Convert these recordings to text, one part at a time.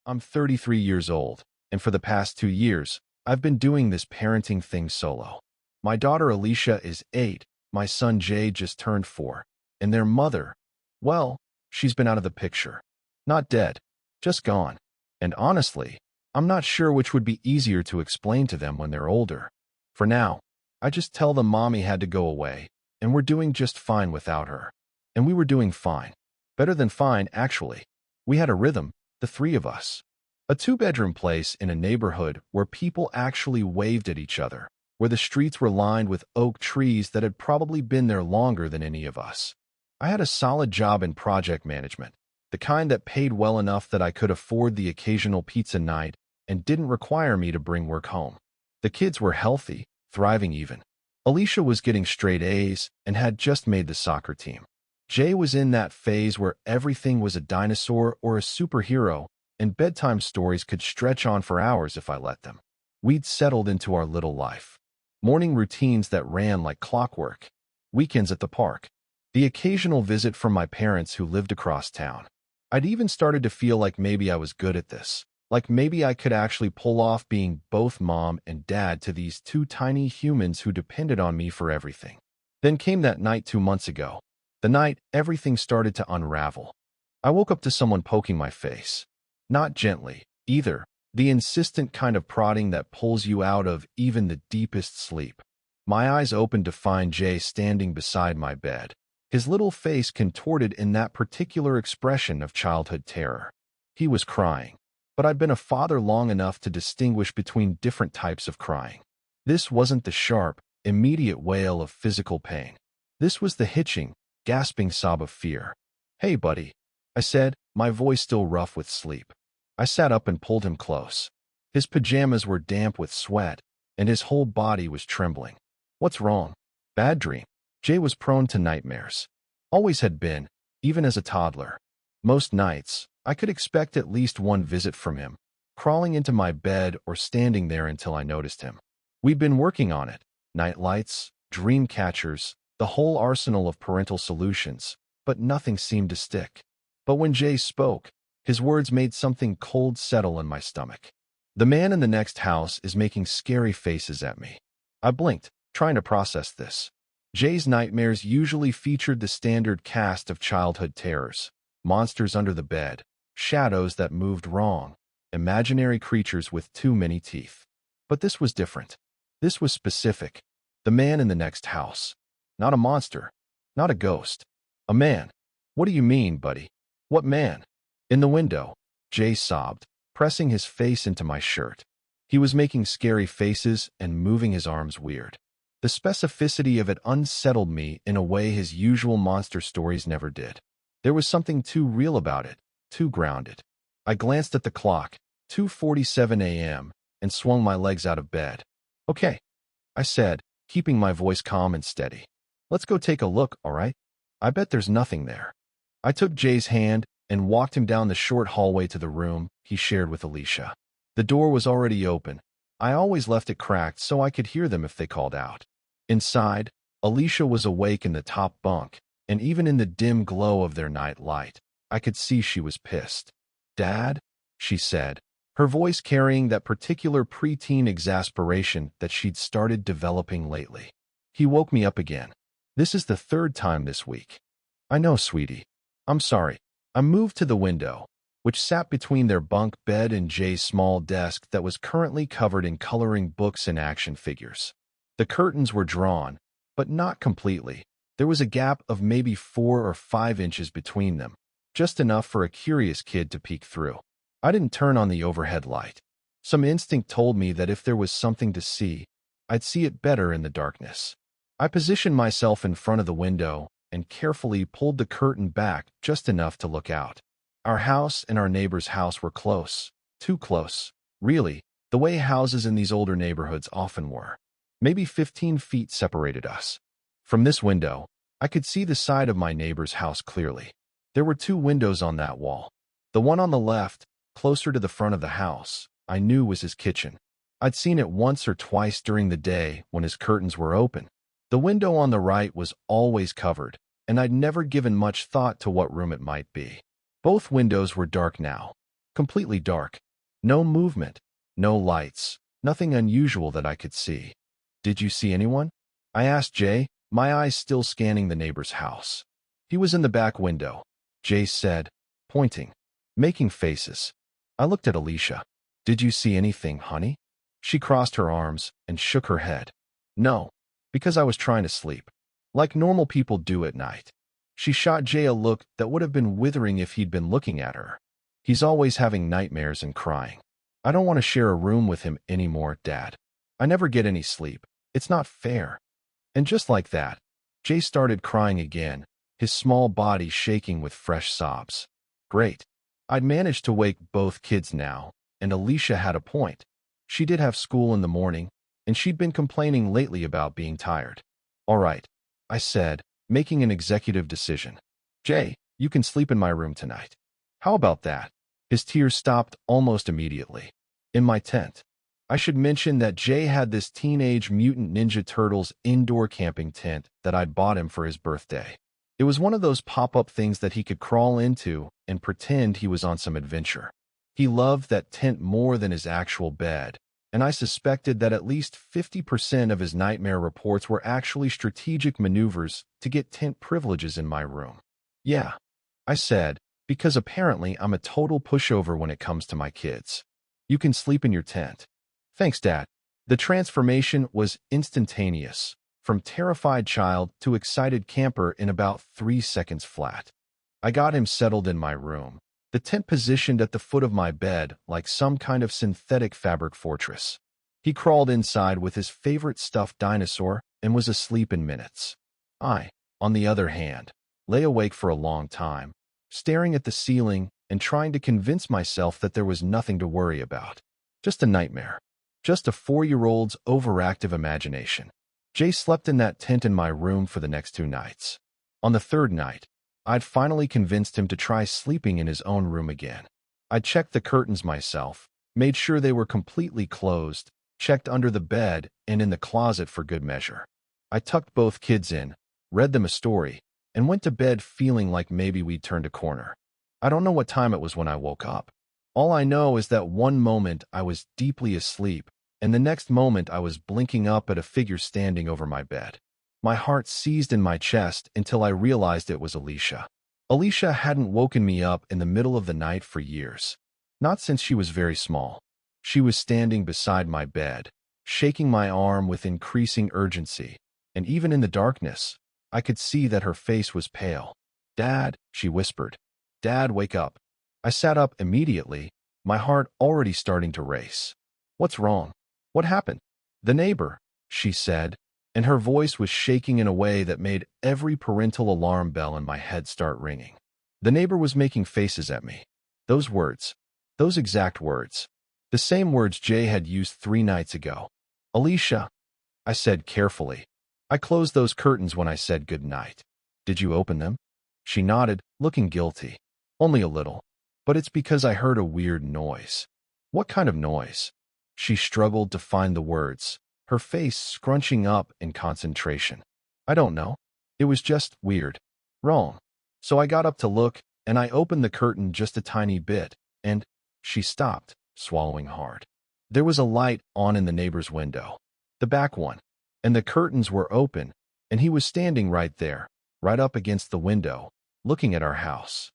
I'm 33 years old, and for the past 2 years, I've been doing this parenting thing solo. My daughter Alicia is 8, my son Jay just turned 4, and their mother, well, she's been out of the picture. Not dead, just gone. And honestly, I'm not sure which would be easier to explain to them when they're older. For now, I just tell them mommy had to go away, and we're doing just fine without her. And we were doing fine. Better than fine, actually. We had a rhythm, the three of us. A two-bedroom place in a neighborhood where people actually waved at each other, where the streets were lined with oak trees that had probably been there longer than any of us. I had a solid job in project management, the kind that paid well enough that I could afford the occasional pizza night and didn't require me to bring work home. The kids were healthy, thriving even. Alicia was getting straight A's and had just made the soccer team. Jay was in that phase where everything was a dinosaur or a superhero, and bedtime stories could stretch on for hours if I let them. We'd settled into our little life. Morning routines that ran like clockwork. Weekends at the park. The occasional visit from my parents who lived across town. I'd even started to feel like maybe I was good at this. Like maybe I could actually pull off being both mom and dad to these two tiny humans who depended on me for everything. Then came that night 2 months ago. The night everything started to unravel. I woke up to someone poking my face. Not gently, either. The insistent kind of prodding that pulls you out of even the deepest sleep. My eyes opened to find Jay standing beside my bed, his little face contorted in that particular expression of childhood terror. He was crying, but I'd been a father long enough to distinguish between different types of crying. This wasn't the sharp, immediate wail of physical pain. This was the hitching, gasping sob of fear. "Hey, buddy," I said, my voice still rough with sleep. I sat up and pulled him close. His pajamas were damp with sweat, and his whole body was trembling. "What's wrong?" "Bad dream." Jay was prone to nightmares. Always had been, even as a toddler. Most nights, I could expect at least one visit from him, crawling into my bed or standing there until I noticed him. We'd been working on it. Night lights, dream catchers, the whole arsenal of parental solutions, but nothing seemed to stick. But when Jay spoke, his words made something cold settle in my stomach. "The man in the next house is making scary faces at me." I blinked, trying to process this. Jay's nightmares usually featured the standard cast of childhood terrors. Monsters under the bed, shadows that moved wrong, imaginary creatures with too many teeth. But this was different. This was specific. The man in the next house. Not a monster. Not a ghost. A man. "What do you mean, buddy?" "What man?" "In the window," Jay sobbed, pressing his face into my shirt. He was making scary faces and moving his arms weird. The specificity of it unsettled me in a way his usual monster stories never did. There was something too real about it, too grounded. I glanced at the clock, 2:47 a.m., and swung my legs out of bed. "Okay," I said, keeping my voice calm and steady. "Let's go take a look, all right? I bet there's nothing there." I took Jay's hand and walked him down the short hallway to the room he shared with Alicia. The door was already open. I always left it cracked so I could hear them if they called out. Inside, Alicia was awake in the top bunk, and even in the dim glow of their night light, I could see she was pissed. "Dad?" she said, her voice carrying that particular preteen exasperation that she'd started developing lately. "He woke me up again. This is the third time this week." "I know, sweetie. I'm sorry." I moved to the window, which sat between their bunk bed and Jay's small desk that was currently covered in coloring books and action figures. The curtains were drawn, but not completely. There was a gap of maybe 4 or 5 inches between them, just enough for a curious kid to peek through. I didn't turn on the overhead light. Some instinct told me that if there was something to see, I'd see it better in the darkness. I positioned myself in front of the window and carefully pulled the curtain back just enough to look out. Our house and our neighbor's house were close, too close, really, the way houses in these older neighborhoods often were. Maybe 15 feet separated us. From this window, I could see the side of my neighbor's house clearly. There were 2 windows on that wall. The one on the left, closer to the front of the house, I knew was his kitchen. I'd seen it once or twice during the day when his curtains were open. The window on the right was always covered, and I'd never given much thought to what room it might be. Both windows were dark now. Completely dark. No movement, no lights, nothing unusual that I could see. Did you see anyone? I asked Jay, my eyes still scanning the neighbor's house. He was in the back window, Jay said, pointing, making faces. I looked at Alicia. Did you see anything, honey? She crossed her arms and shook her head. No, because I was trying to sleep, like normal people do at night. She shot Jay a look that would have been withering if he'd been looking at her. He's always having nightmares and crying. I don't want to share a room with him anymore, Dad. I never get any sleep. It's not fair. And just like that, Jay started crying again, his small body shaking with fresh sobs. Great. I'd managed to wake both kids now, and Alicia had a point. She did have school in the morning, and she'd been complaining lately about being tired. All right, I said, making an executive decision. Jay, you can sleep in my room tonight. How about that? His tears stopped almost immediately. In my tent. I should mention that Jay had this Teenage Mutant Ninja Turtles indoor camping tent that I'd bought him for his birthday. It was one of those pop-up things that he could crawl into and pretend he was on some adventure. He loved that tent more than his actual bed, and I suspected that at least 50% of his nightmare reports were actually strategic maneuvers to get tent privileges in my room. Yeah, I said, because apparently I'm a total pushover when it comes to my kids. You can sleep in your tent. Thanks, Dad. The transformation was instantaneous, from terrified child to excited camper in about 3 seconds flat. I got him settled in my room, the tent positioned at the foot of my bed like some kind of synthetic fabric fortress. He crawled inside with his favorite stuffed dinosaur and was asleep in minutes. I, on the other hand, lay awake for a long time, staring at the ceiling and trying to convince myself that there was nothing to worry about. Just a nightmare. Just a 4-year-old's overactive imagination. Jay slept in that tent in my room for the next 2 nights. On the 3rd night, I'd finally convinced him to try sleeping in his own room again. I checked the curtains myself, made sure they were completely closed, checked under the bed and in the closet for good measure. I tucked both kids in, read them a story, and went to bed feeling like maybe we'd turned a corner. I don't know what time it was when I woke up. All I know is that one moment I was deeply asleep, and the next moment I was blinking up at a figure standing over my bed. My heart seized in my chest until I realized it was Alicia. Alicia hadn't woken me up in the middle of the night for years. Not since she was very small. She was standing beside my bed, shaking my arm with increasing urgency, and even in the darkness, I could see that her face was pale. "Dad," she whispered. "Dad, wake up." I sat up immediately, my heart already starting to race. "What's wrong? What happened?" "The neighbor," she said, and her voice was shaking in a way that made every parental alarm bell in my head start ringing. The neighbor was making faces at me. Those words. Those exact words. The same words Jay had used 3 nights ago. "Alicia," I said carefully. "I closed those curtains when I said good night. Did you open them?" She nodded, looking guilty. "Only a little. But it's because I heard a weird noise." "What kind of noise?" She struggled to find the words, her face scrunching up in concentration. "I don't know. It was just weird. Wrong." So I got up to look, and I opened the curtain just a tiny bit, and she stopped, swallowing hard. There was a light on in the neighbor's window, the back one, and the curtains were open, and he was standing right there, right up against the window, looking at our house.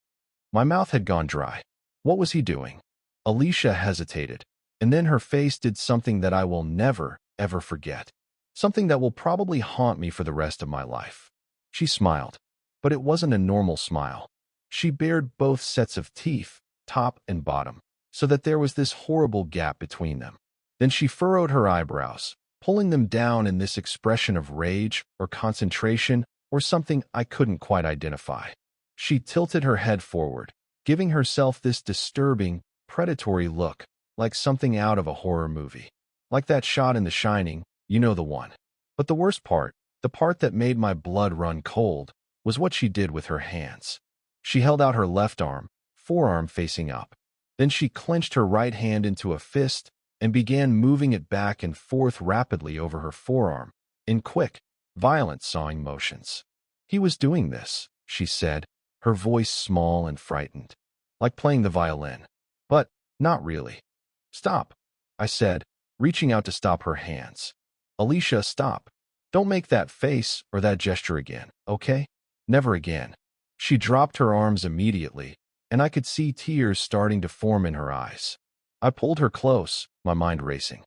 My mouth had gone dry. What was he doing? Alicia hesitated, and then her face did something that I will never, ever forget. Something that will probably haunt me for the rest of my life. She smiled, but it wasn't a normal smile. She bared both sets of teeth, top and bottom, so that there was this horrible gap between them. Then she furrowed her eyebrows, pulling them down in this expression of rage or concentration or something I couldn't quite identify. She tilted her head forward, giving herself this disturbing, predatory look, like something out of a horror movie. Like that shot in The Shining, you know the one. But the worst part, the part that made my blood run cold, was what she did with her hands. She held out her left arm, forearm facing up. Then she clenched her right hand into a fist and began moving it back and forth rapidly over her forearm, in quick, violent sawing motions. "He was doing this," she said, her voice small and frightened, "like playing the violin. But Not really. Stop, I said, reaching out to stop her hands. Alicia, stop. Don't make that face or that gesture again, okay? Never again. She dropped her arms immediately, and I could see tears starting to form in her eyes. I pulled her close, my mind racing.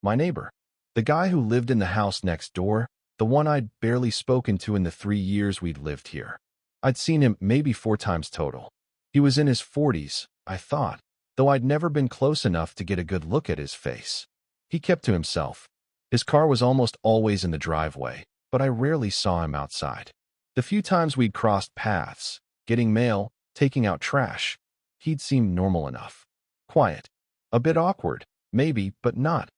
My neighbor, the guy who lived in the house next door, the one I'd barely spoken to in the 3 years we'd lived here. I'd seen him maybe 4 times total. He was in his 40s, I thought, though I'd never been close enough to get a good look at his face. He kept to himself. His car was almost always in the driveway, but I rarely saw him outside. The few times we'd crossed paths, getting mail, taking out trash, he'd seemed normal enough. Quiet. A bit awkward, maybe, but not.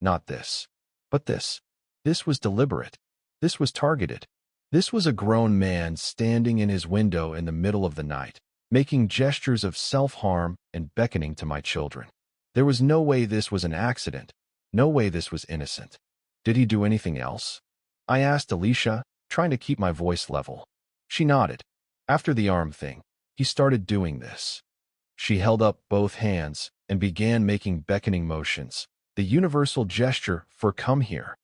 Not this. But this. This was deliberate. This was targeted. This was a grown man standing in his window in the middle of the night, making gestures of self-harm and beckoning to my children. There was no way this was an accident. No way this was innocent. Did he do anything else? I asked Alicia, trying to keep my voice level. She nodded. After the arm thing, he started doing this. She held up both hands and began making beckoning motions, the universal gesture for come here.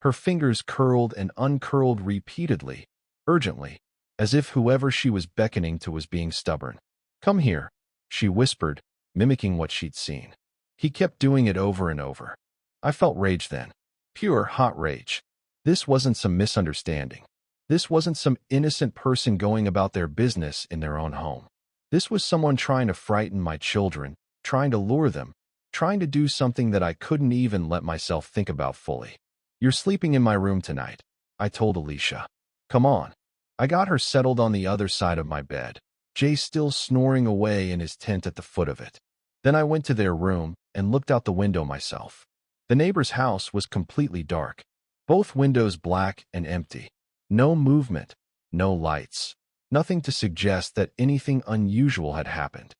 Her fingers curled and uncurled repeatedly, urgently, as if whoever she was beckoning to was being stubborn. Come here, she whispered, mimicking what she'd seen. He kept doing it over and over. I felt rage then. Pure, hot rage. This wasn't some misunderstanding. This wasn't some innocent person going about their business in their own home. This was someone trying to frighten my children, trying to lure them, trying to do something that I couldn't even let myself think about fully. You're sleeping in my room tonight, I told Alicia. Come on. I got her settled on the other side of my bed, Jay still snoring away in his tent at the foot of it. Then I went to their room and looked out the window myself. The neighbor's house was completely dark, both windows black and empty. No movement, no lights, nothing to suggest that anything unusual had happened.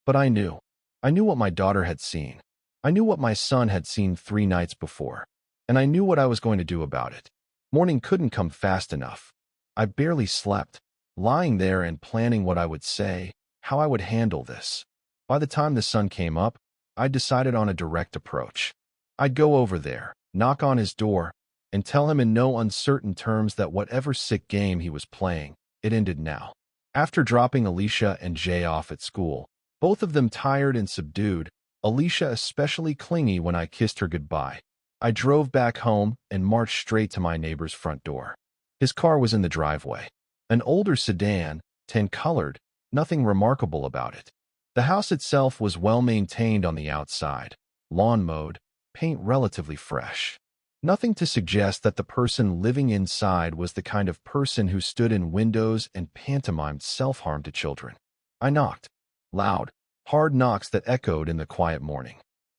But I knew. I knew what my daughter had seen. I knew what my son had seen 3 nights before. And I knew what I was going to do about it. Morning couldn't come fast enough. I barely slept, lying there and planning what I would say, how I would handle this. By the time the sun came up, I'd decided on a direct approach. I'd go over there, knock on his door, and tell him in no uncertain terms that whatever sick game he was playing, it ended now. After dropping Alicia and Jay off at school, both of them tired and subdued, Alicia especially clingy when I kissed her goodbye, I drove back home and marched straight to my neighbor's front door. His car was in the driveway. An older sedan, tan-colored, nothing remarkable about it. The house itself was well maintained on the outside, lawn mowed, paint relatively fresh. Nothing to suggest that the person living inside was the kind of person who stood in windows and pantomimed self-harm to children. I knocked. Loud, hard knocks that echoed in the quiet morning.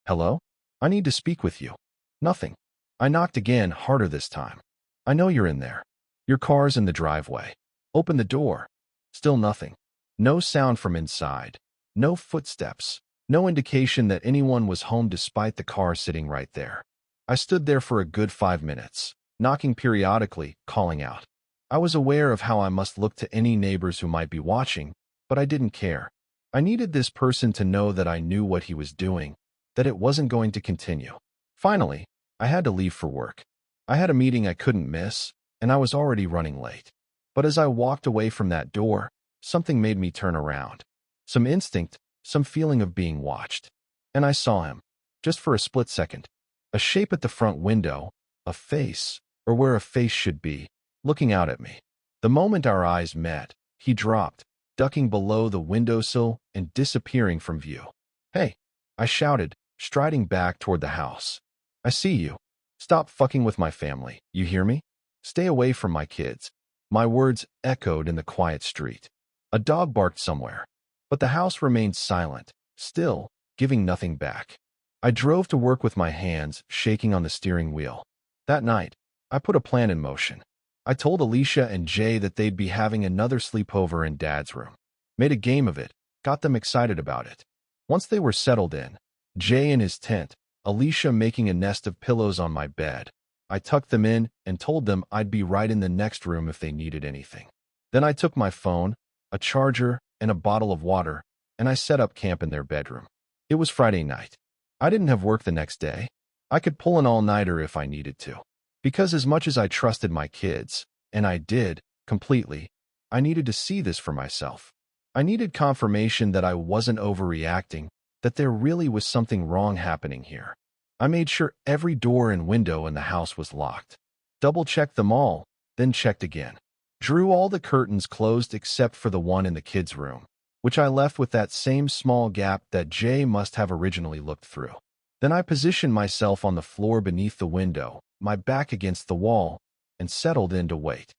Hello? I need to speak with you. Nothing. I knocked again, harder this time. I know you're in there. Your car's in the driveway. Open the door. Still nothing. No sound from inside. No footsteps. No indication that anyone was home despite the car sitting right there. I stood there for a good 5 minutes, knocking periodically, calling out. I was aware of how I must look to any neighbors who might be watching, but I didn't care. I needed this person to know that I knew what he was doing, that it wasn't going to continue. Finally, I had to leave for work. I had a meeting I couldn't miss, and I was already running late. But as I walked away from that door, something made me turn around. Some instinct, some feeling of being watched. And I saw him, just for a split second. A shape at the front window, a face, or where a face should be, looking out at me. The moment our eyes met, he dropped, ducking below the windowsill and disappearing from view. Hey, I shouted, striding back toward the house. I see you. Stop fucking with my family, you hear me? Stay away from my kids. My words echoed in the quiet street. A dog barked somewhere. But the house remained silent, still, giving nothing back. I drove to work with my hands shaking on the steering wheel. That night, I put a plan in motion. I told Alicia and Jay that they'd be having another sleepover in Dad's room. Made a game of it, got them excited about it. Once they were settled in, Jay in his tent, Alicia making a nest of pillows on my bed, I tucked them in and told them I'd be right in the next room if they needed anything. Then I took my phone, a charger, and a bottle of water, and I set up camp in their bedroom. It was Friday night. I didn't have work the next day. I could pull an all-nighter if I needed to. Because as much as I trusted my kids, and I did, completely, I needed to see this for myself. I needed confirmation that I wasn't overreacting, that there really was something wrong happening here. I made sure every door and window in the house was locked. Double-checked them all, then checked again. Drew all the curtains closed except for the one in the kids' room, which I left with that same small gap that Jay must have originally looked through. Then I positioned myself on the floor beneath the window, my back against the wall, and settled in to wait.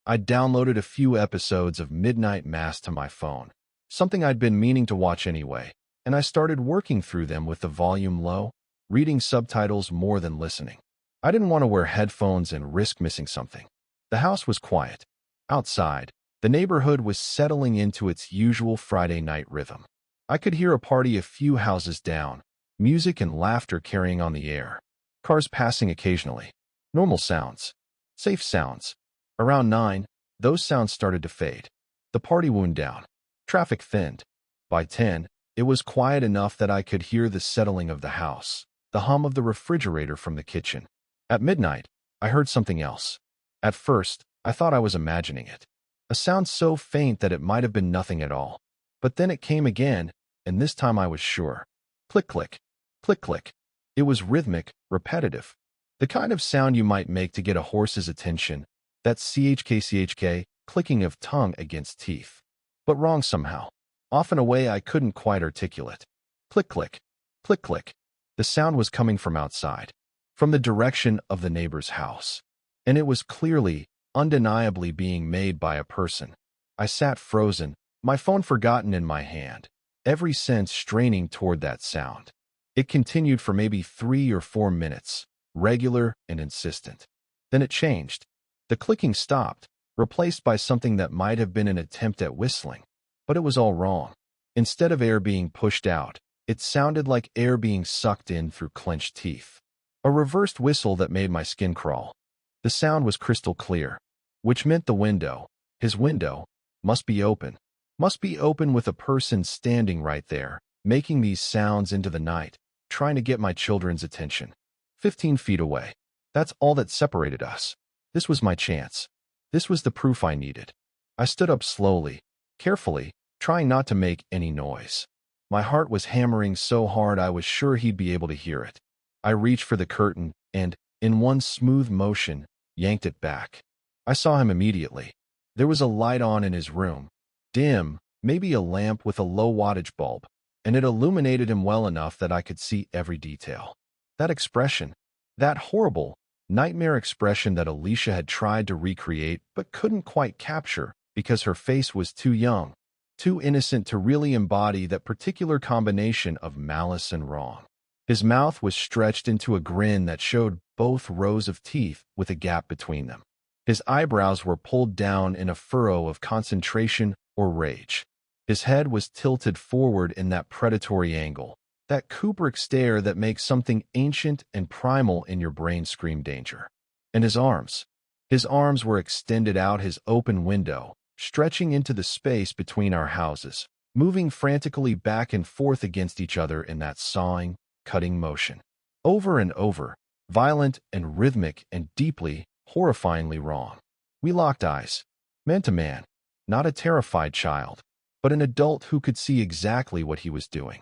I downloaded a few episodes of Midnight Mass to my phone, something I'd been meaning to watch anyway, and I started working through them with the volume low, reading subtitles more than listening. I didn't want to wear headphones and risk missing something. The house was quiet. Outside, the neighborhood was settling into its usual Friday night rhythm. I could hear a party a few houses down, music and laughter carrying on the air, cars passing occasionally. Normal sounds. Safe sounds. Around 9, those sounds started to fade. The party wound down. Traffic thinned. By 10, it was quiet enough that I could hear the settling of the house, the hum of the refrigerator from the kitchen. At midnight, I heard something else. At first, I thought I was imagining it. A sound so faint that it might have been nothing at all. But then it came again, and this time I was sure. Click, click. Click, click. It was rhythmic, repetitive. The kind of sound you might make to get a horse's attention, that chk clicking of tongue against teeth. But wrong somehow. Off in a way I couldn't quite articulate. Click, click. Click, click. The sound was coming from outside, from the direction of the neighbor's house. And it was clearly, undeniably being made by a person. I sat frozen, my phone forgotten in my hand, every sense straining toward that sound. It continued for maybe 3 or 4 minutes, regular and insistent. Then it changed. The clicking stopped, replaced by something that might have been an attempt at whistling. But it was all wrong. Instead of air being pushed out, it sounded like air being sucked in through clenched teeth. A reversed whistle that made my skin crawl. The sound was crystal clear, which meant the window, his window, must be open. Must be open with a person standing right there, making these sounds into the night, trying to get my children's attention. 15 feet away. That's all that separated us. This was my chance. This was the proof I needed. I stood up slowly, carefully, trying not to make any noise. My heart was hammering so hard I was sure he'd be able to hear it. I reached for the curtain and, in one smooth motion, yanked it back. I saw him immediately. There was a light on in his room, dim, maybe a lamp with a low-wattage bulb, and it illuminated him well enough that I could see every detail. That expression, that horrible, nightmare expression that Alicia had tried to recreate but couldn't quite capture because her face was too young, too innocent to really embody that particular combination of malice and wrong. His mouth was stretched into a grin that showed both rows of teeth with a gap between them. His eyebrows were pulled down in a furrow of concentration or rage. His head was tilted forward in that predatory angle, that Kubrick stare that makes something ancient and primal in your brain scream danger. And his arms were extended out his open window, stretching into the space between our houses, moving frantically back and forth against each other in that sawing, cutting motion. Over and over, violent and rhythmic and deeply, horrifyingly wrong. We locked eyes, man to man, not a terrified child, but an adult who could see exactly what he was doing.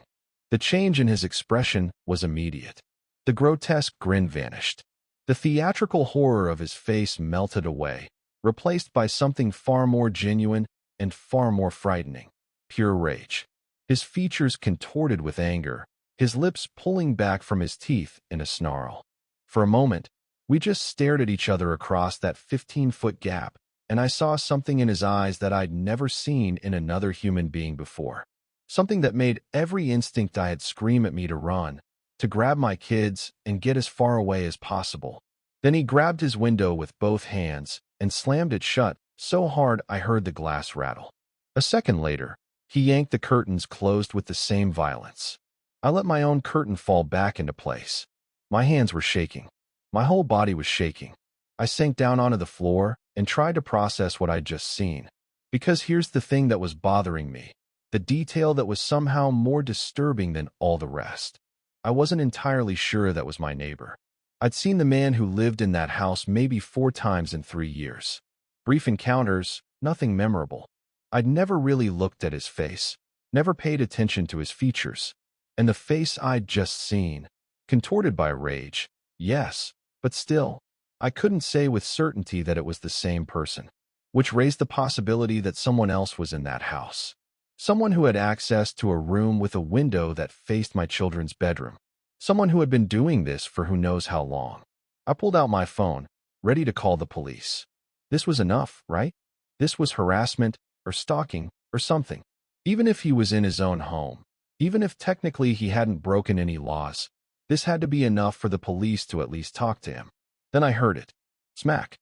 The change in his expression was immediate. The grotesque grin vanished. The theatrical horror of his face melted away, replaced by something far more genuine and far more frightening. Pure rage. His features contorted with anger, his lips pulling back from his teeth in a snarl. For a moment, we just stared at each other across that 15-foot gap, and I saw something in his eyes that I'd never seen in another human being before. Something that made every instinct I had scream at me to run, to grab my kids and get as far away as possible. Then he grabbed his window with both hands and slammed it shut so hard I heard the glass rattle. A second later, he yanked the curtains closed with the same violence. I let my own curtain fall back into place. My hands were shaking. My whole body was shaking. I sank down onto the floor and tried to process what I'd just seen. Because here's the thing that was bothering me. the detail that was somehow more disturbing than all the rest. I wasn't entirely sure that was my neighbor. I'd seen the man who lived in that house maybe 4 times in 3 years. Brief encounters, nothing memorable. I'd never really looked at his face, never paid attention to his features. And the face I'd just seen, contorted by rage, yes, but still, I couldn't say with certainty that it was the same person, which raised the possibility that someone else was in that house. Someone who had access to a room with a window that faced my children's bedroom. Someone who had been doing this for who knows how long. I pulled out my phone, ready to call the police. This was enough, right? This was harassment, or stalking, or something. Even if he was in his own home, even if technically he hadn't broken any laws, this had to be enough for the police to at least talk to him. Then I heard it. Smack.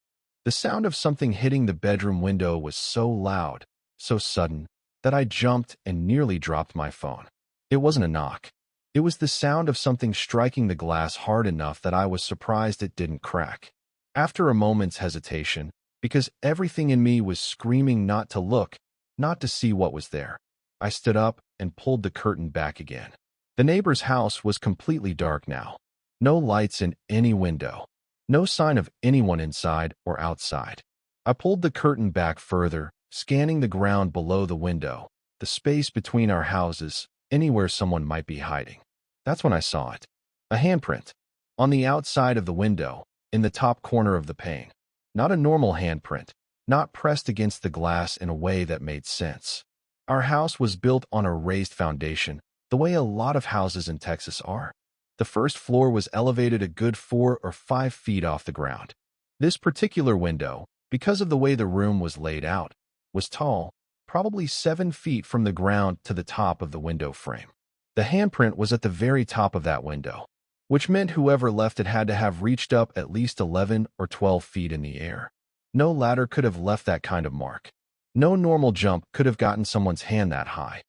The sound of something hitting the bedroom window was so loud, so sudden, that I jumped and nearly dropped my phone. It wasn't a knock. It was the sound of something striking the glass hard enough that I was surprised it didn't crack. After a moment's hesitation, because everything in me was screaming not to look, not to see what was there, I stood up and pulled the curtain back again. The neighbor's house was completely dark now. No lights in any window. No sign of anyone inside or outside. I pulled the curtain back further, scanning the ground below the window, the space between our houses, anywhere someone might be hiding. That's when I saw it. A handprint. On the outside of the window, in the top corner of the pane. Not a normal handprint, not pressed against the glass in a way that made sense. Our house was built on a raised foundation, the way a lot of houses in Texas are. The first floor was elevated a good 4 or 5 feet off the ground. This particular window, because of the way the room was laid out, was tall, probably 7 feet from the ground to the top of the window frame. The handprint was at the very top of that window, which meant whoever left it had to have reached up at least 11 or 12 feet in the air. No ladder could have left that kind of mark. No normal jump could have gotten someone's hand that high.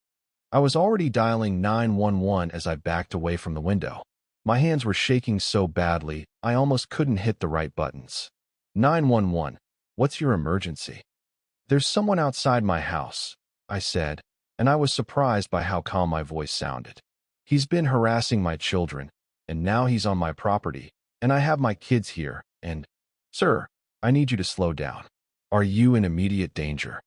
I was already dialing 911 as I backed away from the window. My hands were shaking so badly, I almost couldn't hit the right buttons. 911, what's your emergency? There's someone outside my house, I said, and I was surprised by how calm my voice sounded. He's been harassing my children, and now he's on my property, and I have my kids here, and, sir, I need you to slow down. Are you in immediate danger?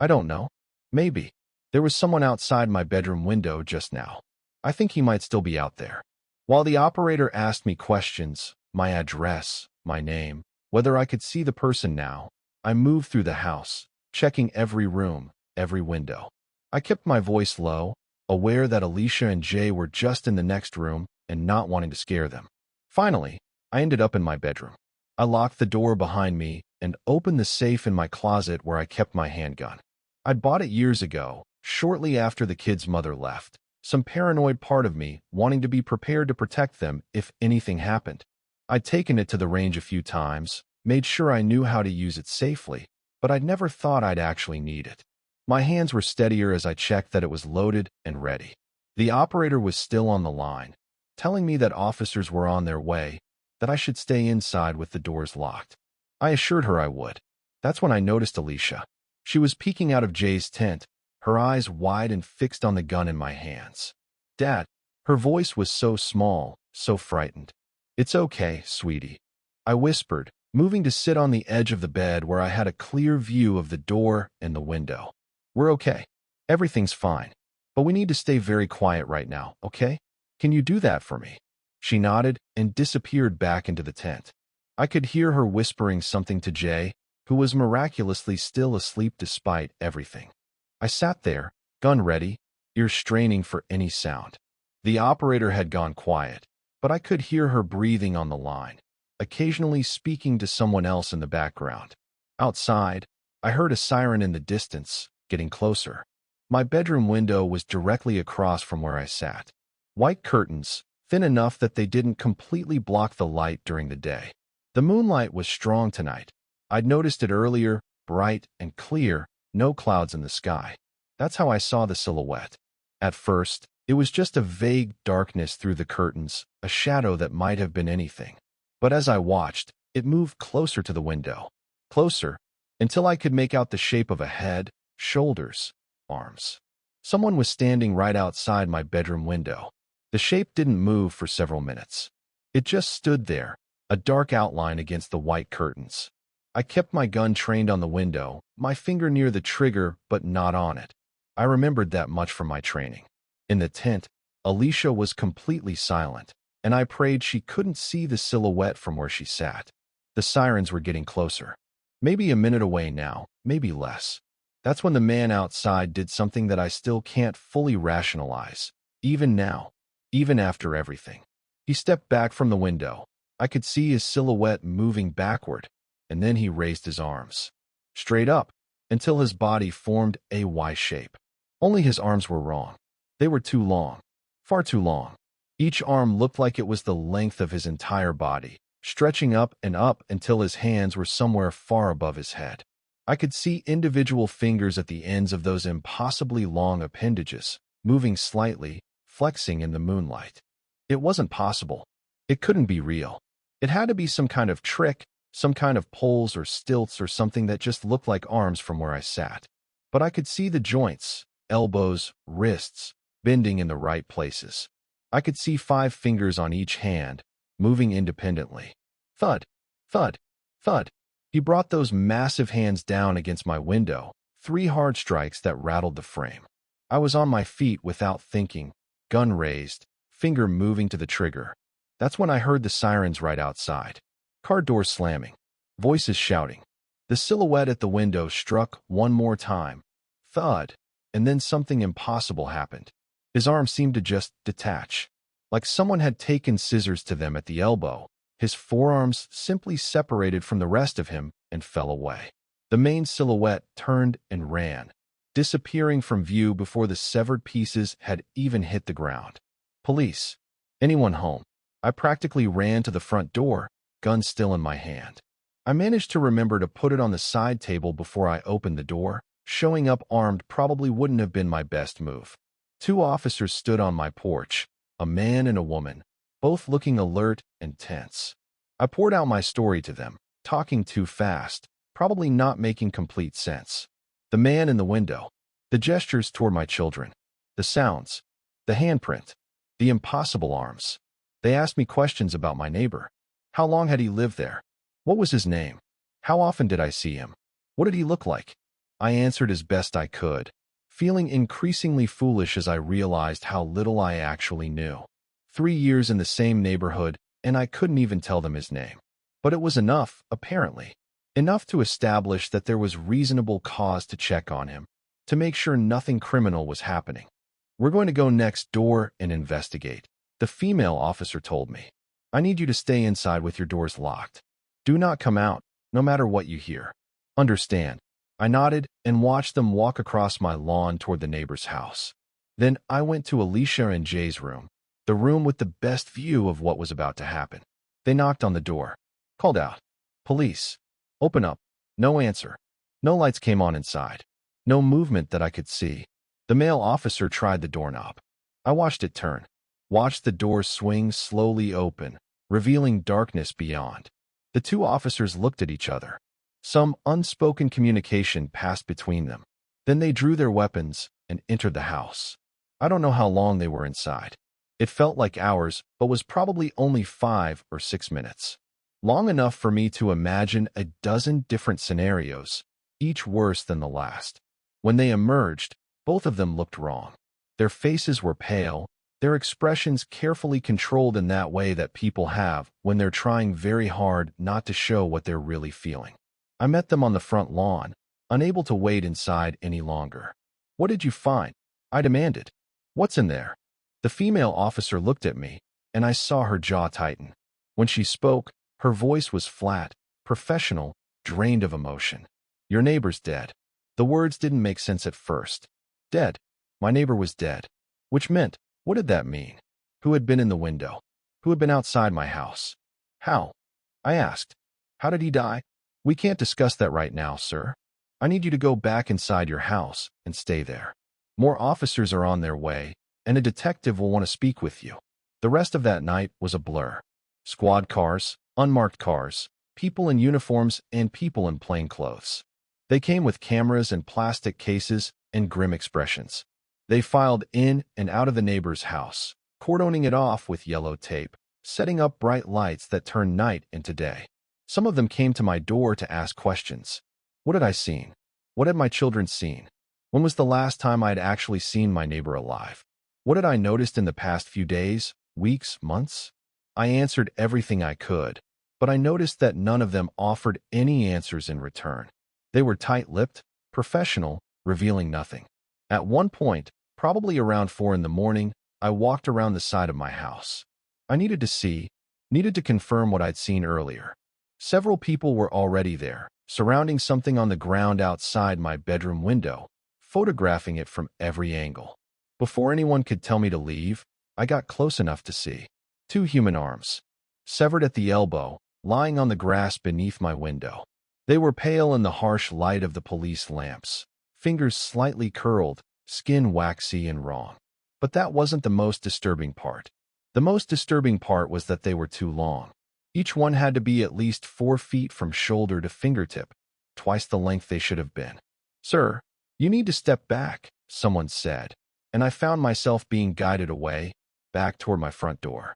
I don't know. Maybe. There was someone outside my bedroom window just now. I think he might still be out there. While the operator asked me questions, my address, my name, whether I could see the person now, I moved through the house, checking every room, every window. I kept my voice low, aware that Alicia and Jay were just in the next room and not wanting to scare them. Finally, I ended up in my bedroom. I locked the door behind me and opened the safe in my closet where I kept my handgun. I'd bought it years ago, shortly after the kids' mother left, some paranoid part of me wanting to be prepared to protect them if anything happened. I'd taken it to the range a few times, made sure I knew how to use it safely, but I'd never thought I'd actually need it. My hands were steadier as I checked that it was loaded and ready. The operator was still on the line, telling me that officers were on their way, that I should stay inside with the doors locked. I assured her I would. That's when I noticed Alicia. She was peeking out of Jay's tent, her eyes wide and fixed on the gun in my hands. Dad, her voice was so small, so frightened. It's okay, sweetie, I whispered, moving to sit on the edge of the bed where I had a clear view of the door and the window. We're okay. Everything's fine. But we need to stay very quiet right now, okay? Can you do that for me? She nodded and disappeared back into the tent. I could hear her whispering something to Jay, who was miraculously still asleep despite everything. I sat there, gun ready, ears straining for any sound. The operator had gone quiet, but I could hear her breathing on the line, occasionally speaking to someone else in the background. Outside, I heard a siren in the distance, getting closer. My bedroom window was directly across from where I sat. White curtains, thin enough that they didn't completely block the light during the day. The moonlight was strong tonight. I'd noticed it earlier, bright and clear, no clouds in the sky. That's how I saw the silhouette. At first, it was just a vague darkness through the curtains, a shadow that might have been anything. But as I watched, it moved closer to the window. Closer, until I could make out the shape of a head, shoulders, arms. Someone was standing right outside my bedroom window. The shape didn't move for several minutes. It just stood there, a dark outline against the white curtains. I kept my gun trained on the window, my finger near the trigger but not on it. I remembered that much from my training. In the tent, Alicia was completely silent, and I prayed she couldn't see the silhouette from where she sat. The sirens were getting closer. Maybe a minute away now, maybe less. That's when the man outside did something that I still can't fully rationalize, even now, even after everything. He stepped back from the window. I could see his silhouette moving backward, and then he raised his arms. Straight up, until his body formed a Y shape. Only his arms were wrong. They were too long. Far too long. Each arm looked like it was the length of his entire body, stretching up and up until his hands were somewhere far above his head. I could see individual fingers at the ends of those impossibly long appendages, moving slightly, flexing in the moonlight. It wasn't possible. It couldn't be real. It had to be some kind of trick, some kind of poles or stilts or something that just looked like arms from where I sat. But I could see the joints, elbows, wrists, bending in the right places. I could see 5 fingers on each hand, moving independently. Thud, thud, thud. He brought those massive hands down against my window, 3 hard strikes that rattled the frame. I was on my feet without thinking, gun raised, finger moving to the trigger. That's when I heard the sirens right outside. Car doors slamming, voices shouting. The silhouette at the window struck one more time. Thud, and then something impossible happened. His arms seemed to just detach, like someone had taken scissors to them at the elbow. His forearms simply separated from the rest of him and fell away. The main silhouette turned and ran, disappearing from view before the severed pieces had even hit the ground. Police. Anyone home? I practically ran to the front door, gun still in my hand. I managed to remember to put it on the side table before I opened the door. Showing up armed probably wouldn't have been my best move. 2 officers stood on my porch, a man and a woman, both looking alert and tense. I poured out my story to them, talking too fast, probably not making complete sense. The man in the window, the gestures toward my children, the sounds, the handprint, the impossible arms. They asked me questions about my neighbor. How long had he lived there? What was his name? How often did I see him? What did he look like? I answered as best I could, feeling increasingly foolish as I realized how little I actually knew. 3 years in the same neighborhood, and I couldn't even tell them his name. But it was enough, apparently. Enough to establish that there was reasonable cause to check on him, to make sure nothing criminal was happening. We're going to go next door and investigate, the female officer told me. I need you to stay inside with your doors locked. Do not come out, no matter what you hear. Understand? I nodded and watched them walk across my lawn toward the neighbor's house. Then I went to Alicia and Jay's room, the room with the best view of what was about to happen. They knocked on the door, called out, "Police, open up." No answer. No lights came on inside. No movement that I could see. The male officer tried the doorknob. I watched it turn, watched the door swing slowly open, revealing darkness beyond. The 2 officers looked at each other. Some unspoken communication passed between them. Then they drew their weapons and entered the house. I don't know how long they were inside. It felt like hours, but was probably only 5 or 6 minutes. Long enough for me to imagine a dozen different scenarios, each worse than the last. When they emerged, both of them looked wrong. Their faces were pale, their expressions carefully controlled in that way that people have when they're trying very hard not to show what they're really feeling. I met them on the front lawn, unable to wait inside any longer. "What did you find?" I demanded. "What's in there?" The female officer looked at me, and I saw her jaw tighten. When she spoke, her voice was flat, professional, drained of emotion. "Your neighbor's dead." The words didn't make sense at first. Dead. My neighbor was dead. Which meant, what did that mean? Who had been in the window? Who had been outside my house? How? I asked. "How did he die?" "We can't discuss that right now, sir. I need you to go back inside your house and stay there. More officers are on their way, and a detective will want to speak with you." The rest of that night was a blur. Squad cars, unmarked cars, people in uniforms, and people in plain clothes. They came with cameras and plastic cases and grim expressions. They filed in and out of the neighbor's house, cordoning it off with yellow tape, setting up bright lights that turned night into day. Some of them came to my door to ask questions. What had I seen? What had my children seen? When was the last time I had actually seen my neighbor alive? What had I noticed in the past few days, weeks, months? I answered everything I could, but I noticed that none of them offered any answers in return. They were tight-lipped, professional, revealing nothing. At one point, probably around 4 in the morning, I walked around the side of my house. I needed to confirm what I'd seen earlier. Several people were already there, surrounding something on the ground outside my bedroom window, photographing it from every angle. Before anyone could tell me to leave, I got close enough to see 2 human arms, severed at the elbow, lying on the grass beneath my window. They were pale in the harsh light of the police lamps, fingers slightly curled, skin waxy and raw. But that wasn't the most disturbing part. The most disturbing part was that they were too long. Each one had to be at least 4 feet from shoulder to fingertip, twice the length they should have been. "Sir, you need to step back," someone said, and I found myself being guided away, back toward my front door.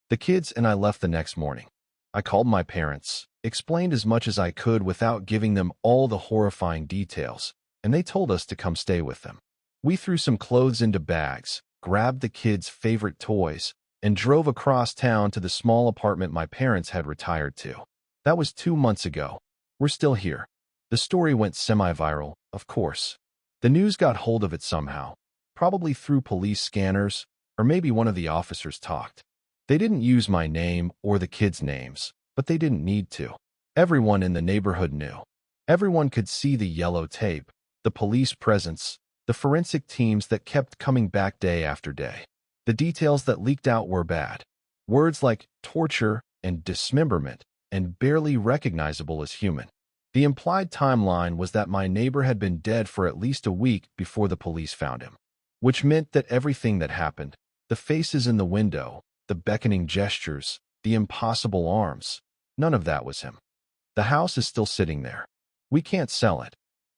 The kids and I left the next morning. I called my parents, explained as much as I could without giving them all the horrifying details, and they told us to come stay with them. We threw some clothes into bags, grabbed the kids' favorite toys, and drove across town to the small apartment my parents had retired to. That was 2 months ago. We're still here. The story went semi-viral, of course. The news got hold of it somehow, probably through police scanners, or maybe one of the officers talked. They didn't use my name or the kids' names, but they didn't need to. Everyone in the neighborhood knew. Everyone could see the yellow tape, the police presence, the forensic teams that kept coming back day after day. The details that leaked out were bad. Words like torture and dismemberment, and barely recognizable as human. The implied timeline was that my neighbor had been dead for at least a week before the police found him, which meant that everything that happened, the faces in the window, the beckoning gestures, the impossible arms, none of that was him. The house is still sitting there. We can't sell it.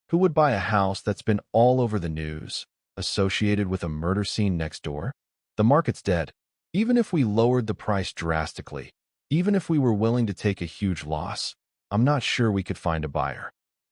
Who would buy a house that's been all over the news, associated with a murder scene next door? The market's dead. Even if we lowered the price drastically, even if we were willing to take a huge loss, I'm not sure we could find a buyer.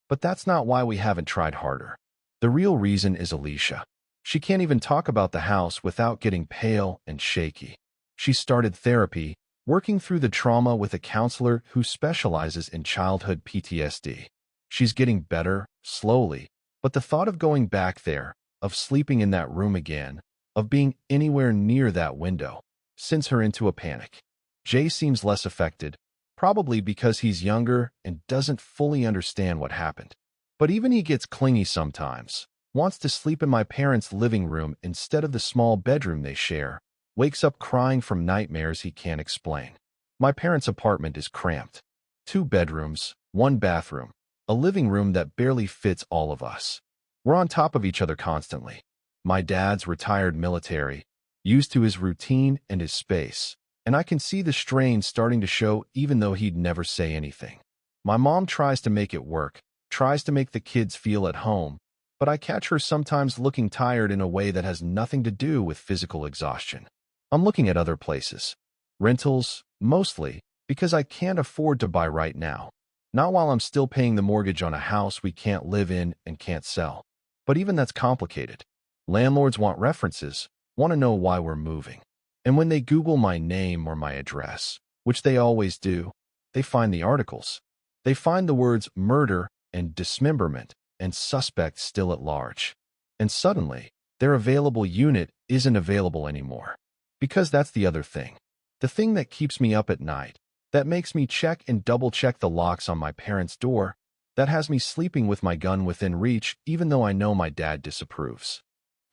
But that's not why we haven't tried harder. The real reason is Alicia. She can't even talk about the house without getting pale and shaky. She started therapy, working through the trauma with a counselor who specializes in childhood PTSD. She's getting better, slowly, but the thought of going back there, of sleeping in that room again, of being anywhere near that window, sends her into a panic. Jay seems less affected, probably because he's younger and doesn't fully understand what happened. But even he gets clingy sometimes, wants to sleep in my parents' living room instead of the small bedroom they share, wakes up crying from nightmares he can't explain. My parents' apartment is cramped. 2 bedrooms, 1 bathroom, a living room that barely fits all of us. We're on top of each other constantly. My dad's retired military, used to his routine and his space, and I can see the strain starting to show even though he'd never say anything. My mom tries to make it work, tries to make the kids feel at home, but I catch her sometimes looking tired in a way that has nothing to do with physical exhaustion. I'm looking at other places. Rentals, mostly, because I can't afford to buy right now. Not while I'm still paying the mortgage on a house we can't live in and can't sell. But even that's complicated. Landlords want references, want to know why we're moving. And when they Google my name or my address, which they always do, they find the articles. They find the words murder and dismemberment and suspect still at large. And suddenly, their available unit isn't available anymore. Because that's the other thing. The thing that keeps me up at night, that makes me check and double-check the locks on my parents' door, that has me sleeping with my gun within reach even though I know my dad disapproves.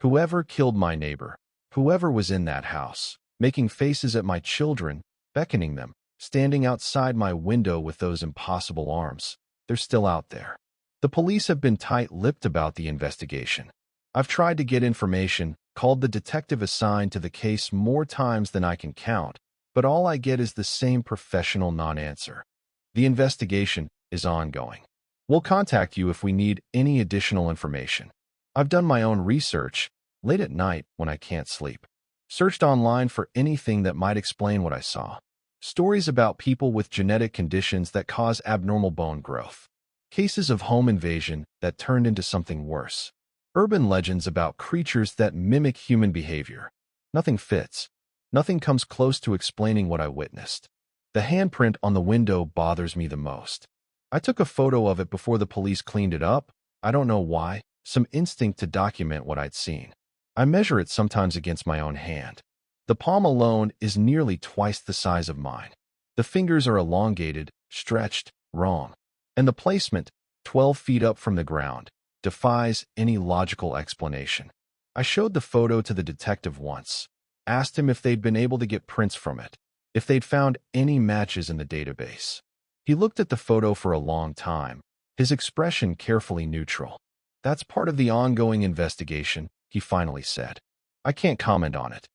Whoever killed my neighbor, whoever was in that house, making faces at my children, beckoning them, standing outside my window with those impossible arms, they're still out there. The police have been tight-lipped about the investigation. I've tried to get information, called the detective assigned to the case more times than I can count, but all I get is the same professional non-answer. The investigation is ongoing. We'll contact you if we need any additional information. I've done my own research, late at night when I can't sleep. Searched online for anything that might explain what I saw. Stories about people with genetic conditions that cause abnormal bone growth. Cases of home invasion that turned into something worse. Urban legends about creatures that mimic human behavior. Nothing fits. Nothing comes close to explaining what I witnessed. The handprint on the window bothers me the most. I took a photo of it before the police cleaned it up. I don't know why, some instinct to document what I'd seen. I measure it sometimes against my own hand. The palm alone is nearly twice the size of mine. The fingers are elongated, stretched, wrong. And the placement, 12 feet up from the ground, defies any logical explanation. I showed the photo to the detective once, asked him if they'd been able to get prints from it, if they'd found any matches in the database. He looked at the photo for a long time, his expression carefully neutral. "That's part of the ongoing investigation," he finally said. "I can't comment on it."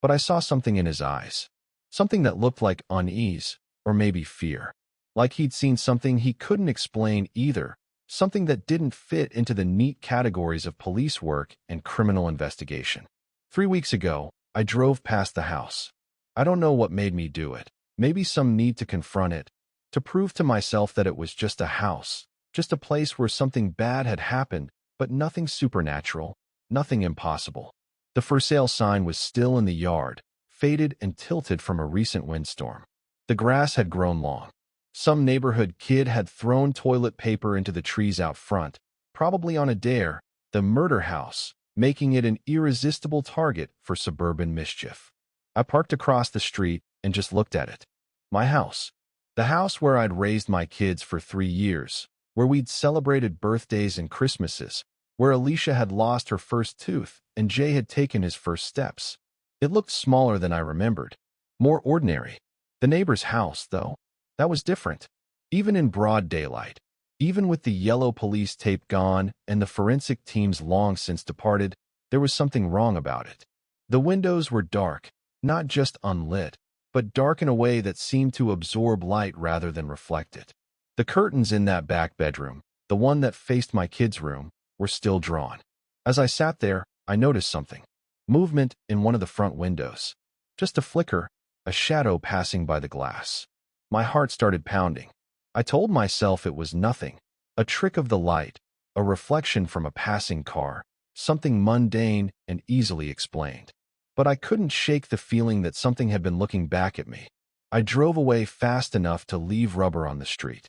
But I saw something in his eyes. Something that looked like unease, or maybe fear. Like he'd seen something he couldn't explain either. Something that didn't fit into the neat categories of police work and criminal investigation. 3 weeks ago, I drove past the house. I don't know what made me do it. Maybe some need to confront it, to prove to myself that it was just a house, just a place where something bad had happened, but nothing supernatural, nothing impossible. The for sale sign was still in the yard, faded and tilted from a recent windstorm. The grass had grown long. Some neighborhood kid had thrown toilet paper into the trees out front, probably on a dare, the murder house, making it an irresistible target for suburban mischief. I parked across the street and just looked at it. My house. The house where I'd raised my kids for 3 years, where we'd celebrated birthdays and Christmases, where Alicia had lost her first tooth and Jay had taken his first steps. It looked smaller than I remembered, more ordinary. The neighbor's house, though, that was different. Even in broad daylight, even with the yellow police tape gone and the forensic teams long since departed, there was something wrong about it. The windows were dark, not just unlit, but dark in a way that seemed to absorb light rather than reflect it. The curtains in that back bedroom, the one that faced my kids' room, were still drawn. As I sat there, I noticed something. Movement in one of the front windows. Just a flicker, a shadow passing by the glass. My heart started pounding. I told myself it was nothing, a trick of the light, a reflection from a passing car, something mundane and easily explained. But I couldn't shake the feeling that something had been looking back at me. I drove away fast enough to leave rubber on the street.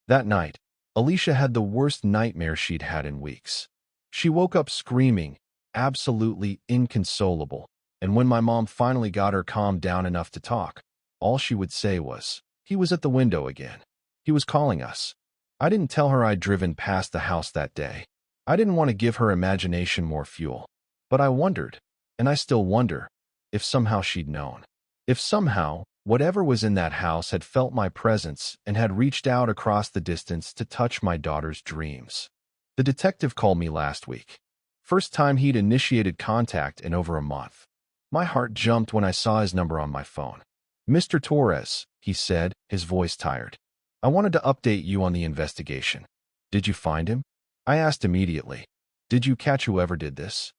That night, Alicia had the worst nightmare she'd had in weeks. She woke up screaming, absolutely inconsolable, and when my mom finally got her calmed down enough to talk, all she would say was, "He was at the window again. He was calling us." I didn't tell her I'd driven past the house that day. I didn't want to give her imagination more fuel. But I wondered, and I still wonder, if somehow she'd known. If somehow, whatever was in that house had felt my presence and had reached out across the distance to touch my daughter's dreams. The detective called me last week. First time he'd initiated contact in over a month. My heart jumped when I saw his number on my phone. "Mr. Torres," he said, his voice tired. "I wanted to update you on the investigation." "Did you find him?" I asked immediately. "Did you catch whoever did this?"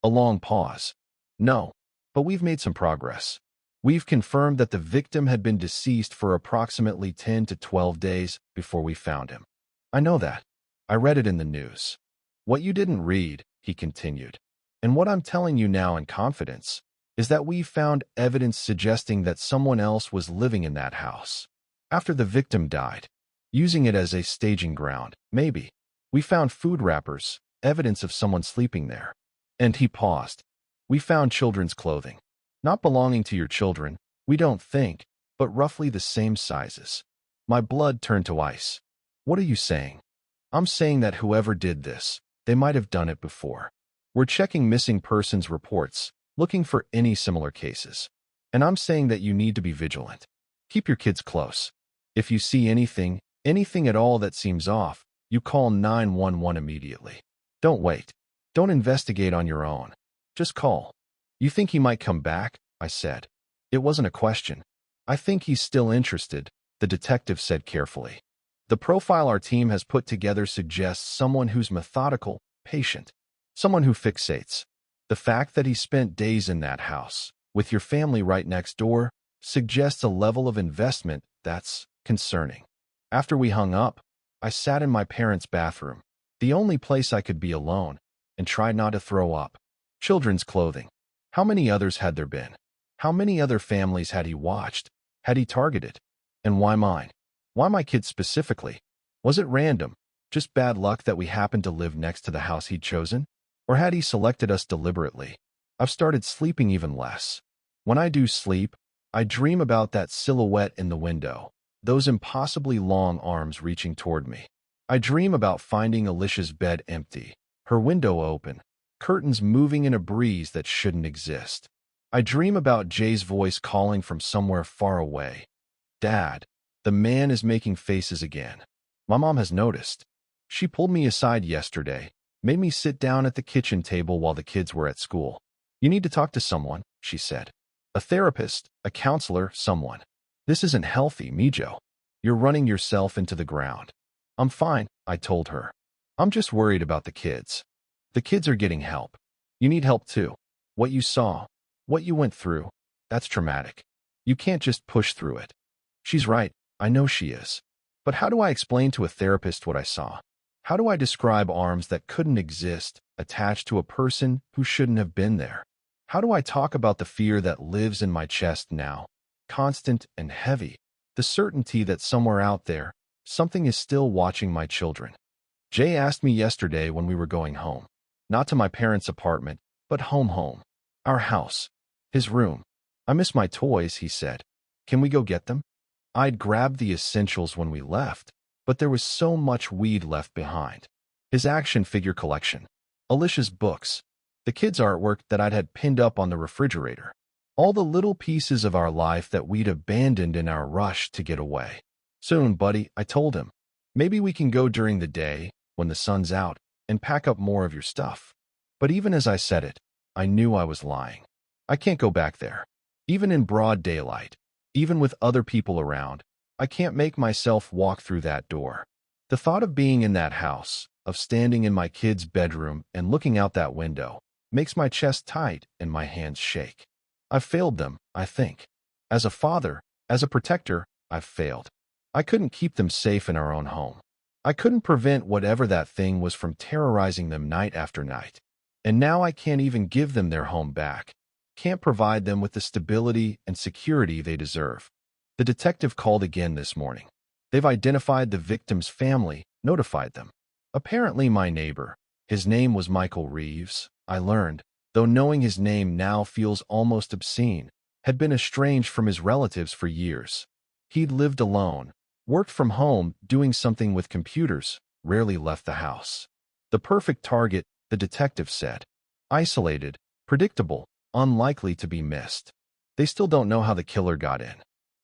A long pause. "No, but we've made some progress. We've confirmed that the victim had been deceased for approximately 10 to 12 days before we found him." "I know that. I read it in the news." "What you didn't read," he continued, "and what I'm telling you now in confidence, is that we found evidence suggesting that someone else was living in that house. After the victim died, using it as a staging ground, maybe. We found food wrappers, evidence of someone sleeping there." And he paused. "We found children's clothing. Not belonging to your children, we don't think, but roughly the same sizes." My blood turned to ice. "What are you saying?" "I'm saying that whoever did this, they might have done it before. We're checking missing persons reports, looking for any similar cases. And I'm saying that you need to be vigilant. Keep your kids close. If you see anything at all that seems off, you call 911 immediately. Don't wait. Don't investigate on your own. Just call." "You think he might come back?" I said. It wasn't a question. "I think he's still interested," the detective said carefully. "The profile our team has put together suggests someone who's methodical, patient, someone who fixates. The fact that he spent days in that house, with your family right next door, suggests a level of investment that's concerning. After we hung up, I sat in my parents' bathroom, the only place I could be alone, and tried not to throw up. Children's clothing. How many others had there been? How many other families had he watched? Had he targeted? And why mine? Why my kids specifically? Was it random, just bad luck that we happened to live next to the house he'd chosen? Or had he selected us deliberately? I've started sleeping even less. When I do sleep, I dream about that silhouette in the window, those impossibly long arms reaching toward me. I dream about finding Alicia's bed empty, her window open, curtains moving in a breeze that shouldn't exist. I dream about Jay's voice calling from somewhere far away. Dad, the man is making faces again. My mom has noticed. She pulled me aside yesterday, made me sit down at the kitchen table while the kids were at school. You need to talk to someone, she said. A therapist, a counselor, someone. This isn't healthy, Mijo. You're running yourself into the ground. I'm fine, I told her. I'm just worried about the kids. The kids are getting help. You need help too. What you saw, what you went through, that's traumatic. You can't just push through it. She's right, I know she is. But how do I explain to a therapist what I saw? How do I describe arms that couldn't exist, attached to a person who shouldn't have been there? How do I talk about the fear that lives in my chest now, constant and heavy, the certainty that somewhere out there, something is still watching my children? Jay asked me yesterday when we were going home, not to my parents' apartment, but home, our house, his room. I miss my toys, he said. Can we go get them? I'd grabbed the essentials when we left, but there was so much weed left behind. His action figure collection, Alicia's books, the kids' artwork that I'd had pinned up on the refrigerator, all the little pieces of our life that we'd abandoned in our rush to get away. Soon, buddy, I told him, maybe we can go during the day, when the sun's out, and pack up more of your stuff. But even as I said it, I knew I was lying. I can't go back there. Even in broad daylight, even with other people around, I can't make myself walk through that door. The thought of being in that house, of standing in my kid's bedroom and looking out that window, makes my chest tight and my hands shake. I've failed them, I think. As a father, as a protector, I've failed. I couldn't keep them safe in our own home. I couldn't prevent whatever that thing was from terrorizing them night after night. And now I can't even give them their home back. Can't provide them with the stability and security they deserve. The detective called again this morning. They've identified the victim's family, notified them. Apparently my neighbor, his name was Michael Reeves, I learned, though knowing his name now feels almost obscene, had been estranged from his relatives for years. He'd lived alone, worked from home, doing something with computers, rarely left the house. The perfect target, the detective said. Isolated, predictable, unlikely to be missed. They still don't know how the killer got in.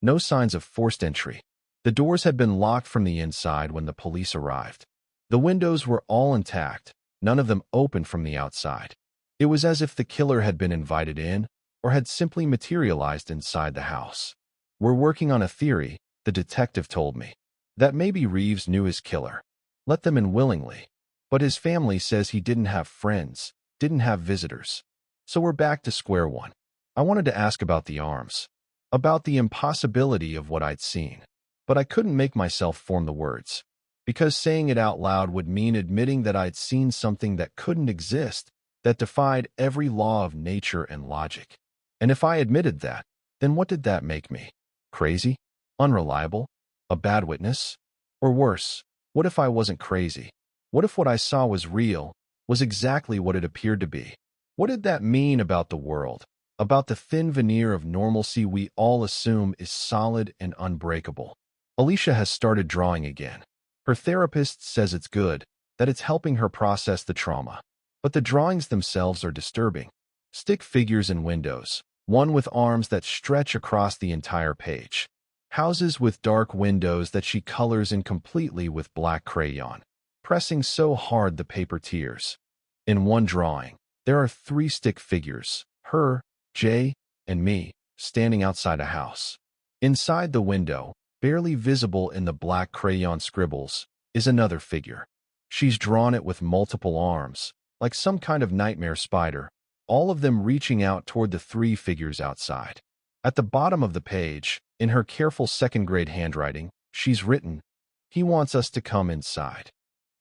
No signs of forced entry. The doors had been locked from the inside when the police arrived. The windows were all intact, none of them open from the outside. It was as if the killer had been invited in, or had simply materialized inside the house. We're working on a theory, the detective told me, that maybe Reeves knew his killer. Let them in willingly. But his family says he didn't have friends, didn't have visitors. So we're back to square one. I wanted to ask about the arms, about the impossibility of what I'd seen. But I couldn't make myself form the words, because saying it out loud would mean admitting that I'd seen something that couldn't exist, that defied every law of nature and logic. And if I admitted that, then what did that make me? Crazy? Unreliable? A bad witness? Or worse, what if I wasn't crazy? What if what I saw was real, was exactly what it appeared to be? What did that mean about the world, about the thin veneer of normalcy we all assume is solid and unbreakable? Alicia has started drawing again. Her therapist says it's good, that it's helping her process the trauma. But the drawings themselves are disturbing. Stick figures in windows, one with arms that stretch across the entire page. Houses with dark windows that she colors in completely with black crayon, pressing so hard the paper tears. In one drawing, there are 3 stick figures, her, Jay, and me, standing outside a house. Inside the window, barely visible in the black crayon scribbles, is another figure. She's drawn it with multiple arms, like some kind of nightmare spider, all of them reaching out toward the three figures outside. At the bottom of the page, in her careful second-grade handwriting, she's written, "He wants us to come inside."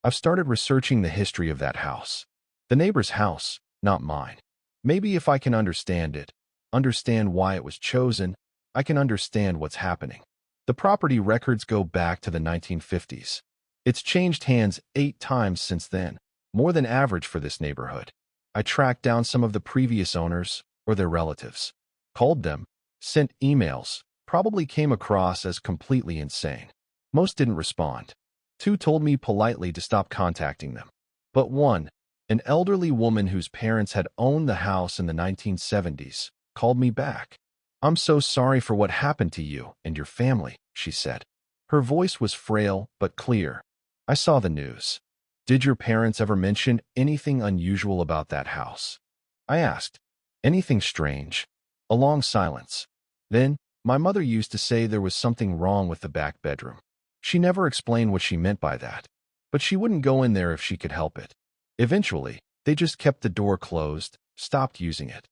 I've started researching the history of that house. The neighbor's house, not mine. Maybe if I can understand it, understand why it was chosen, I can understand what's happening. The property records go back to the 1950s. It's changed hands 8 times since then, more than average for this neighborhood. I tracked down some of the previous owners or their relatives, called them, sent emails, probably came across as completely insane. Most didn't respond. 2 told me politely to stop contacting them. But one, an elderly woman whose parents had owned the house in the 1970s, called me back. "I'm so sorry for what happened to you and your family," she said. Her voice was frail but clear. "I saw the news. Did your parents ever mention anything unusual about that house?" I asked. "Anything strange?" A long silence. Then, "My mother used to say there was something wrong with the back bedroom. She never explained what she meant by that, but she wouldn't go in there if she could help it. Eventually, they just kept the door closed, stopped using it."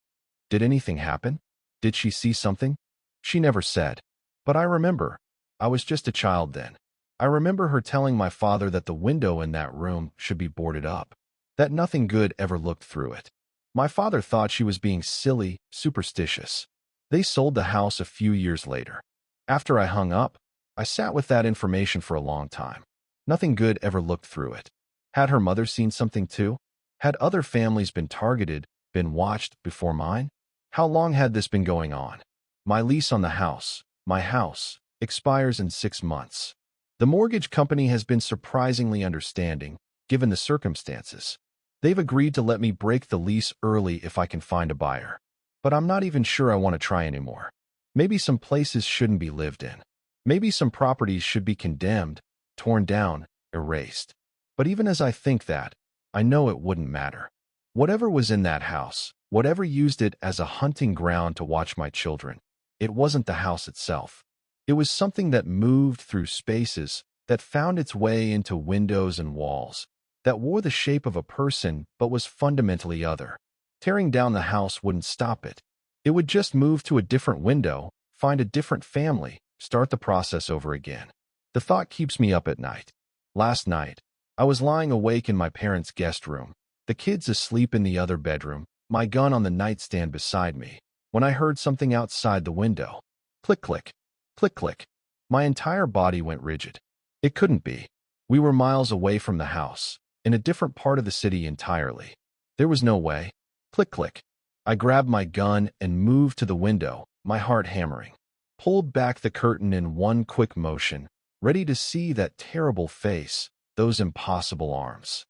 "Did anything happen? Did she see something?" "She never said. But I remember. I was just a child then. I remember her telling my father that the window in that room should be boarded up, that nothing good ever looked through it. My father thought she was being silly, superstitious. They sold the house a few years later. After I hung up, I sat with that information for a long time. Nothing good ever looked through it. Had her mother seen something too? Had other families been targeted, been watched before mine? How long had this been going on? My lease on my house, expires in 6 months. The mortgage company has been surprisingly understanding, given the circumstances. They've agreed to let me break the lease early if I can find a buyer. But I'm not even sure I want to try anymore. Maybe some places shouldn't be lived in. Maybe some properties should be condemned, torn down, erased. But even as I think that, I know it wouldn't matter. Whatever was in that house, whatever used it as a hunting ground to watch my children, it wasn't the house itself. It was something that moved through spaces, that found its way into windows and walls, that wore the shape of a person but was fundamentally other. Tearing down the house wouldn't stop it. It would just move to a different window, find a different family, start the process over again. The thought keeps me up at night. Last night, I was lying awake in my parents' guest room, the kids asleep in the other bedroom, my gun on the nightstand beside me, when I heard something outside the window. Click, click, click, click. My entire body went rigid. It couldn't be. We were miles away from the house, in a different part of the city entirely. There was no way. Click, click. I grabbed my gun and moved to the window, my heart hammering. Pulled back the curtain in one quick motion, ready to see that terrible face, those impossible arms.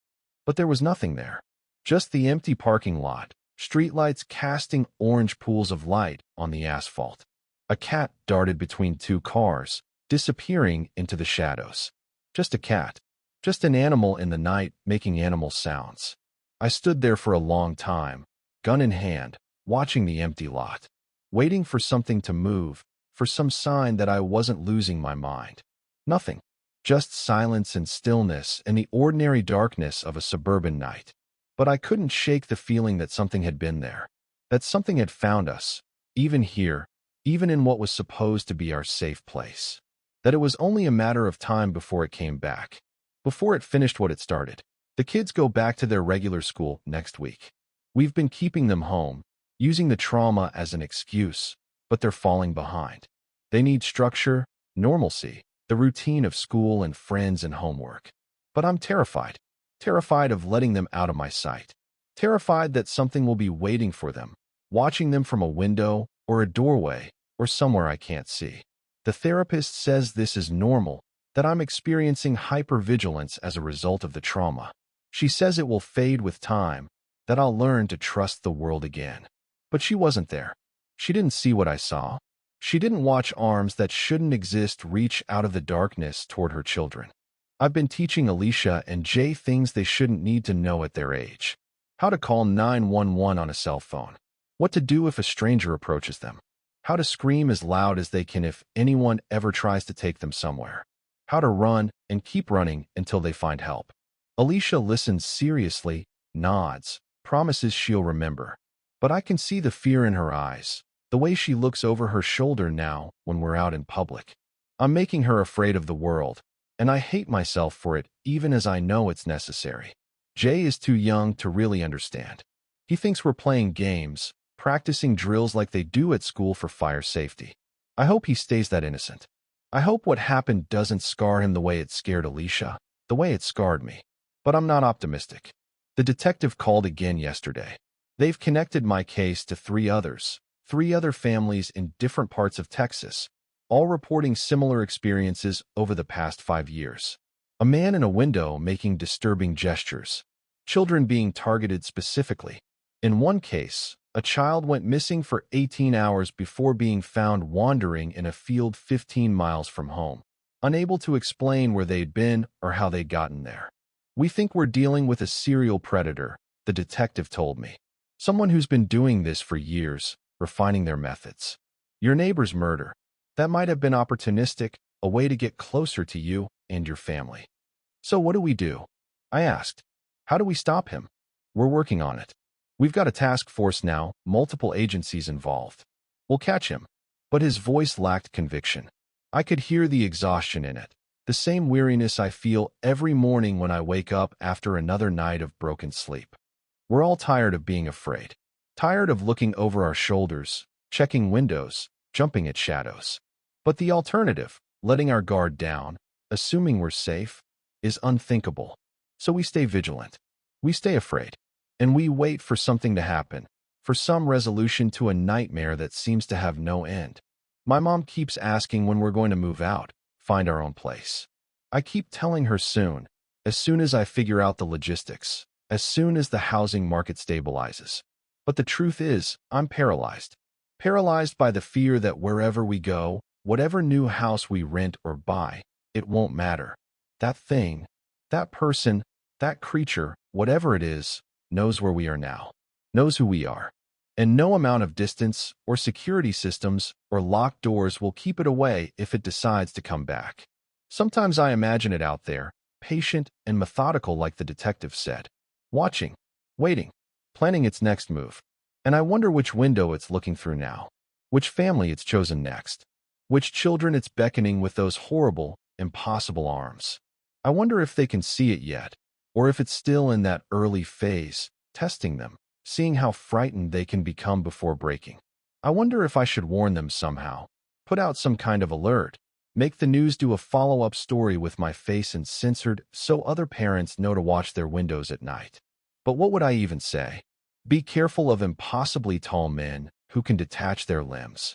But there was nothing there. Just the empty parking lot, streetlights casting orange pools of light on the asphalt. A cat darted between 2 cars, disappearing into the shadows. Just a cat. Just an animal in the night making animal sounds. I stood there for a long time, gun in hand, watching the empty lot, waiting for something to move, for some sign that I wasn't losing my mind. Nothing. Just silence and stillness and the ordinary darkness of a suburban night. But I couldn't shake the feeling that something had been there, that something had found us, even here, even in what was supposed to be our safe place. That it was only a matter of time before it came back, before it finished what it started. The kids go back to their regular school next week. We've been keeping them home, using the trauma as an excuse, but they're falling behind. They need structure, normalcy, the routine of school and friends and homework. But I'm terrified. Terrified of letting them out of my sight. Terrified that something will be waiting for them, watching them from a window or a doorway or somewhere I can't see. The therapist says this is normal, that I'm experiencing hypervigilance as a result of the trauma. She says it will fade with time, that I'll learn to trust the world again. But she wasn't there. She didn't see what I saw. She didn't watch arms that shouldn't exist reach out of the darkness toward her children. I've been teaching Alicia and Jay things they shouldn't need to know at their age. How to call 911 on a cell phone. What to do if a stranger approaches them. How to scream as loud as they can if anyone ever tries to take them somewhere. How to run and keep running until they find help. Alicia listens seriously, nods, promises she'll remember. But I can see the fear in her eyes, the way she looks over her shoulder now when we're out in public. I'm making her afraid of the world, and I hate myself for it even as I know it's necessary. Jay is too young to really understand. He thinks we're playing games, practicing drills like they do at school for fire safety. I hope he stays that innocent. I hope what happened doesn't scar him the way it scared Alicia, the way it scarred me. But I'm not optimistic. The detective called again yesterday. They've connected my case to three other families in different parts of Texas, all reporting similar experiences over the past 5 years. A man in a window making disturbing gestures. Children being targeted specifically. In one case, a child went missing for 18 hours before being found wandering in a field 15 miles from home, unable to explain where they'd been or how they'd gotten there. We think we're dealing with a serial predator, the detective told me. Someone who's been doing this for years, refining their methods. Your neighbor's murder. That might have been opportunistic, a way to get closer to you and your family. So what do we do? I asked. How do we stop him? We're working on it. We've got a task force now, multiple agencies involved. We'll catch him. But his voice lacked conviction. I could hear the exhaustion in it, the same weariness I feel every morning when I wake up after another night of broken sleep. We're all tired of being afraid. Tired of looking over our shoulders, checking windows, jumping at shadows. But the alternative, letting our guard down, assuming we're safe, is unthinkable. So we stay vigilant. We stay afraid. And we wait for something to happen, for some resolution to a nightmare that seems to have no end. My mom keeps asking when we're going to move out, find our own place. I keep telling her soon, as soon as I figure out the logistics, as soon as the housing market stabilizes. But the truth is, I'm paralyzed. Paralyzed by the fear that wherever we go, whatever new house we rent or buy, it won't matter. That thing, that person, that creature, whatever it is, knows where we are now, knows who we are. And no amount of distance or security systems or locked doors will keep it away if it decides to come back. Sometimes I imagine it out there, patient and methodical like the detective said, watching, waiting, planning its next move. And I wonder which window it's looking through now, which family it's chosen next, which children it's beckoning with those horrible, impossible arms. I wonder if they can see it yet, or if it's still in that early phase, testing them, seeing how frightened they can become before breaking. I wonder if I should warn them somehow, put out some kind of alert, make the news do a follow-up story with my face and censored so other parents know to watch their windows at night. But what would I even say? Be careful of impossibly tall men who can detach their limbs.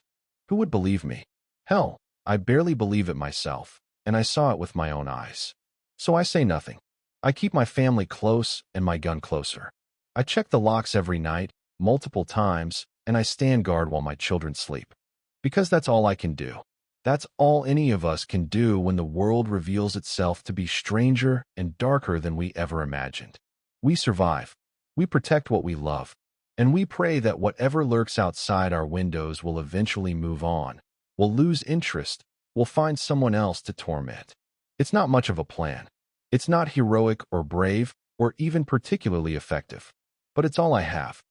Who would believe me? Hell, I barely believe it myself, and I saw it with my own eyes. So I say nothing. I keep my family close and my gun closer. I check the locks every night, multiple times, and I stand guard while my children sleep. Because that's all I can do. That's all any of us can do when the world reveals itself to be stranger and darker than we ever imagined. We survive. We protect what we love. And we pray that whatever lurks outside our windows will eventually move on, will lose interest, will find someone else to torment. It's not much of a plan. It's not heroic or brave or even particularly effective. But it's all I have.